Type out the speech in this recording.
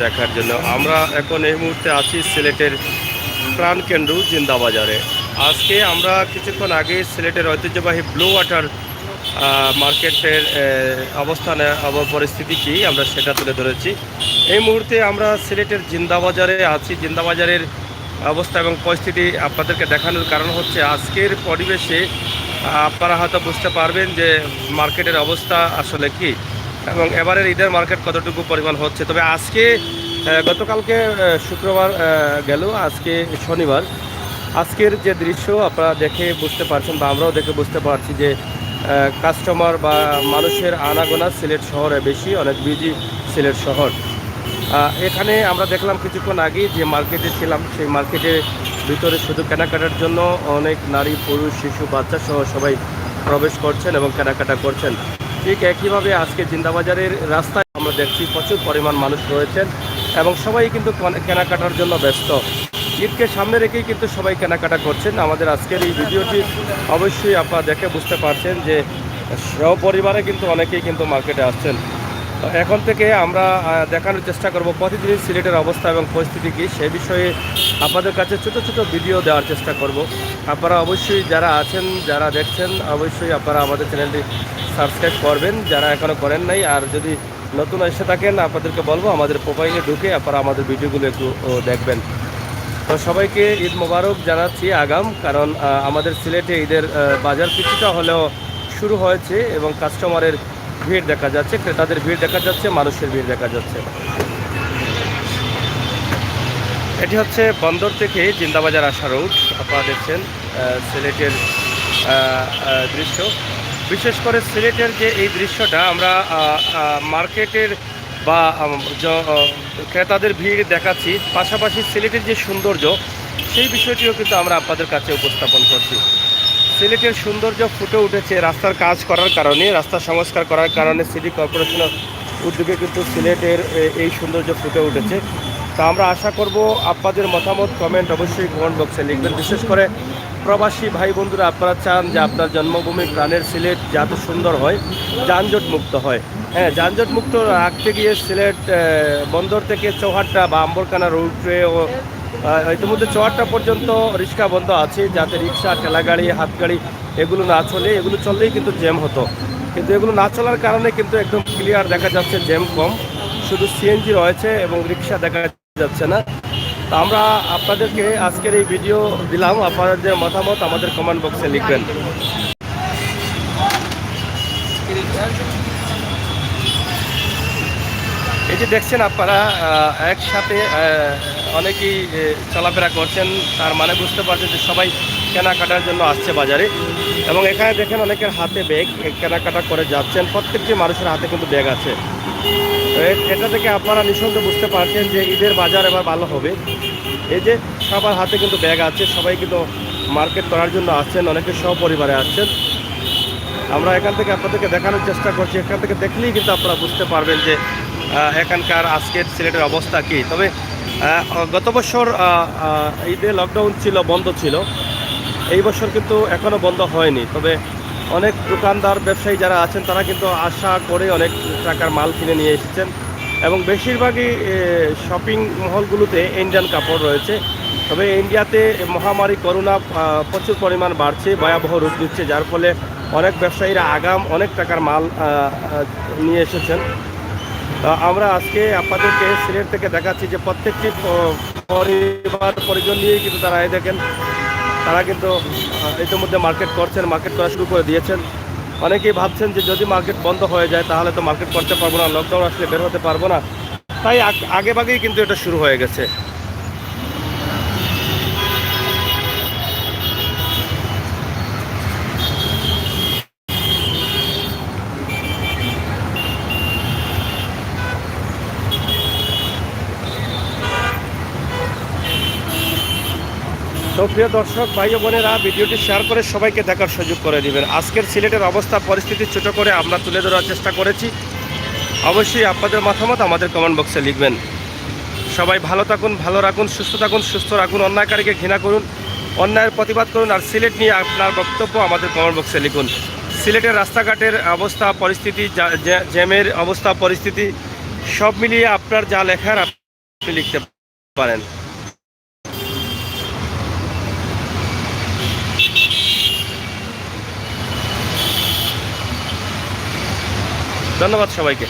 দেখার জন্য। আমরা এখন এই মুহূর্তে আছি সিলেটের প্রাণকেন্দ্র জিন্দাবাজারে। আজকে আমরা কিছুক্ষণ আগে সিলেটের ঐতিহ্যবাহী ব্লু ওয়াটার মার্কেটের অবস্থানে পরিস্থিতি কী আমরা সেটা তুলে ধরেছি। এই মুহূর্তে আমরা সিলেটের জিন্দাবাজারে আছি। জিন্দাবাজারের অবস্থা এবং পরিস্থিতি আপনাদেরকে দেখানোর কারণ হচ্ছে আজকের পরিবেশে আপনারা হয়তো বুঝতে পারবেন যে মার্কেটের অবস্থা আসলে কি এবং এবারের ঈদের মার্কেট কতটুকু পরিমাণ হচ্ছে। তবে আজকে গতকালকে শুক্রবার গেল, আজকে শনিবার। আজকের যে দৃশ্য আপনারা দেখে বুঝতে পারছেন বা আমরাও দেখে বুঝতে পারছি যে কাস্টমার বা মানুষের আনাগোনা সিলেট শহরে বেশি, অনেক বিজি সিলেট শহর। এখানে আমরা দেখলাম কিছুক্ষণ আগে যে মার্কেটে ছিলাম, সেই মার্কেটের ভিতরে শুধু কেনাকাটার জন্য অনেক নারী, পুরুষ, শিশু, বাচ্চা সহ সবাই প্রবেশ করছেন এবং কেনাকাটা করছেন। ঠিক একইভাবে আজকে জিন্দাবাজারের রাস্তায় আমরা দেখছি প্রচুর পরিমাণ মানুষ রয়েছেন এবং সবাই কিন্তু কেনাকাটার জন্য ব্যস্ত। ঈদকে সামনে রেখেই কিন্তু সবাই কেনাকাটা করছেন। আমাদের আজকের এই ভিডিওটি অবশ্যই আপনারা দেখে বুঝতে পারছেন যে সপরিবারে কিন্তু অনেকেই কিন্তু মার্কেটে আসছেন। এখন থেকে আমরা দেখানোর চেষ্টা করব প্রতিদিন সিলেটের অবস্থা এবং পরিস্থিতি কী সেই বিষয়ে আপনাদের কাছে ছোট ছোট ভিডিও দেওয়ার চেষ্টা করব। আপনারা অবশ্যই যারা আছেন, যারা দেখছেন, অবশ্যই আপনারা আমাদের চ্যানেলটি সাবস্ক্রাইব করবেন যারা এখনও করেন নাই। আর যদি নতুন এসে থাকেন আপনাদেরকে বলবো আমাদের প্রোফাইলে ঢুকে আপনারা আমাদের ভিডিওগুলো একটু দেখবেন। তো সবাইকে ঈদ মোবারক জানাচ্ছি আগাম, কারণ আমাদের সিলেটে ঈদের বাজার কিছুটা হলেও শুরু হয়েছে এবং কাস্টমারের ভিড় দেখা যাচ্ছে, ক্রেতাদের ভিড় দেখা যাচ্ছে, মানুষের ভিড় দেখা যাচ্ছে। এটি হচ্ছে বন্দর থেকে জিন্দাবাজার আসা রোড। আপনারা দেখছেন সিলেটের দৃশ্য। বিশেষ করে সিলেটের যে এই দৃশ্যটা আমরা মার্কেটের বা ক্রেতাদের ভিড় দেখাচ্ছি, পাশাপাশি সিলেটের যে সৌন্দর্য সেই বিষয়টিও কিন্তু আমরা আপনাদের কাছে উপস্থাপন করছি। সিলেটের সৌন্দর্য ফুটে উঠেছে রাস্তার কাজ করার কারণে, রাস্তা সংস্কার করার কারণে সিটি কর্পোরেশনের উদ্যোগে কিন্তু সিলেটের এই সৌন্দর্য ফুটে উঠেছে। তা আমরা আশা করব আপনাদের মতামত কমেন্ট অবশ্যই কমেন্ট বক্সে লিখবেন। বিশেষ করে প্রবাসী ভাই বন্ধুরা আপনারা চান যে আপনার জন্মভূমি প্রাণের সিলেট যাতে সুন্দর হয়, যানজট মুক্ত হয়। হ্যাঁ, যানজট মুক্ত রাখতে গিয়ে সিলেট বন্দর থেকে চৌহাট্টা বা আম্বরকানা রুটে ও ইতিমধ্যে চৌহাট্টা পর্যন্ত রিক্সা বন্ধ আছে, যাতে রিক্সা, ঠেলাগাড়ি, হাতগাড়ি এগুলো না চলে। এগুলো চললেই কিন্তু জ্যাম হতো, কিন্তু এগুলো না চলার কারণে কিন্তু একদম ক্লিয়ার দেখা যাচ্ছে জ্যাম কম, শুধু সিএনজি রয়েছে এবং রিক্সা দেখা যাচ্ছে না। তা আমরা আপনাদেরকে আজকের এই ভিডিও দিলাম, আপনাদের মতামত আমাদের কমেন্ট বক্সে লিখবেন। এই যে দেখছেন আপনারা একসাথে অনেকেই চলাফেরা করছেন, তার মানে বুঝতে পারছেন যে সবাই কেনাকাটার জন্য আসছে বাজারে। এবং এখানে দেখেন অনেকের হাতে ব্যাগ, কেনাকাটা করে যাচ্ছেন। প্রত্যেকটি মানুষের হাতে কিন্তু ব্যাগ আছে। এটা থেকে আপনারা নিঃসন্দেহে বুঝতে পারছেন যে ঈদের বাজার এবার ভালো হবে। এই যে সবার হাতে কিন্তু ব্যাগ আছে, সবাই কিন্তু মার্কেট করার জন্য আসছেন, অনেকে সপরিবারে আসছেন। আমরা এখান থেকে আপনাদেরকে দেখানোর চেষ্টা করছি। এখান থেকে দেখলেই কিন্তু আপনারা বুঝতে পারবেন যে এখানকার আজকের সিলেটের অবস্থা কী। তবে গত বছর ঈদে লকডাউন ছিল, বন্ধ ছিল। এই বছর কিন্তু এখনও বন্ধ হয়নি। তবে অনেক দোকানদার, ব্যবসায়ী যারা আছেন তারা কিন্তু আশা করে অনেক টাকার মাল কিনে নিয়ে এসেছেন এবং বেশিরভাগই শপিং মহলগুলোতে ইন্ডিয়ান কাপড় রয়েছে। তবে ইন্ডিয়াতে মহামারী করোনা প্রচুর পরিমাণ বাড়ছে, ভয়াবহ রূপ নিচ্ছে, যার ফলে অনেক ব্যবসায়ীরা আগাম অনেক টাকার মাল নিয়ে এসেছেন। আমরা আজকে আপনাদেরকে সিলেট থেকে দেখাচ্ছি যে প্রত্যেকটি পরিবার পরিজন নিয়েই কিন্তু তারা দেখেন, তারা কিন্তু ইতিমধ্যে মার্কেট করছেন, মার্কেট করা শুরু করে দিয়েছেন। অনেকেই ভাবছেন যে যদি মার্কেট বন্ধ হয়ে যায় তাহলে তো মার্কেট করতে পারবো না, লকডাউন আসলে বের হতে পারবো না। তাই আগেভাগেই কিন্তু এটা শুরু হয়ে গেছে। তো প্রিয় দর্শক ভাই ও বোনেরা, ভিডিওটি শেয়ার করে সবাইকে দেখার সুযোগ করে দিবেন। আজকের সিলেটের অবস্থা পরিস্থিতি ছোট করে আমরা তুলে ধরার চেষ্টা করেছি। অবশ্যই আপনাদের মতামত আমাদের কমেন্ট বক্সে লিখবেন। সবাই ভালো থাকুন, ভালো রাখুন, সুস্থ থাকুন, সুস্থ রাখুন। অন্যায়কারীকে ঘৃণা করুন, অন্যায়ের প্রতিবাদ করুন। আর সিলেট নিয়ে আপনার বক্তব্য আমাদের কমেন্ট বক্সে লিখুন। সিলেটের রাস্তাঘাটের অবস্থা পরিস্থিতি, জ্যামের অবস্থা পরিস্থিতি সব মিলিয়ে আপনার যা লেখার লিখতে পারেন। ধন্যবাদ সবাইকে।